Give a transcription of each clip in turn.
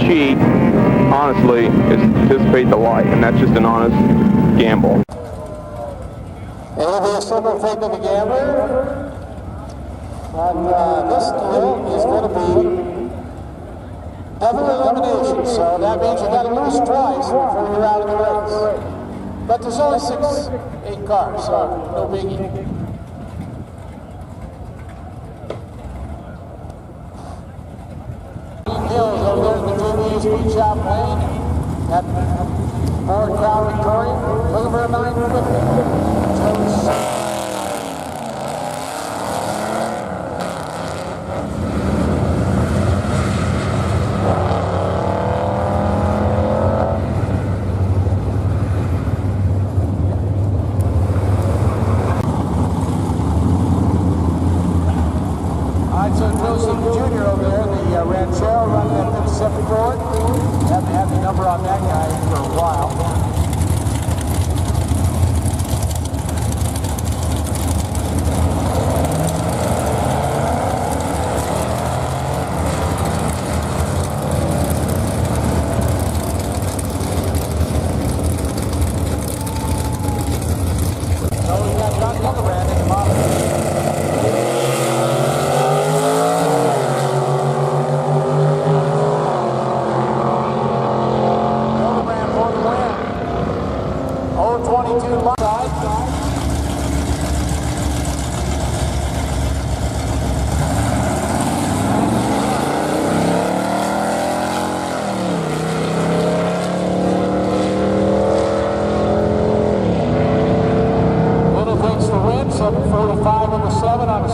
cheat, honestly, is participate the light, and that's just an honest gamble. It will be a simple thing to the gambler, but this deal is going to be double elimination, so that means you got to lose twice before you're out of the race. But there's only 8 cars, so no biggie. Hills over there in the JBA Speed Shop Lane at Ford Crown Victoria, looking for a 950. Haven't had the number on that guy for a while. So we got John Gillibrand in the model.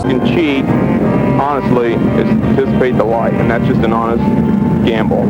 You can cheat, honestly, is participate the light, and that's just an honest gamble.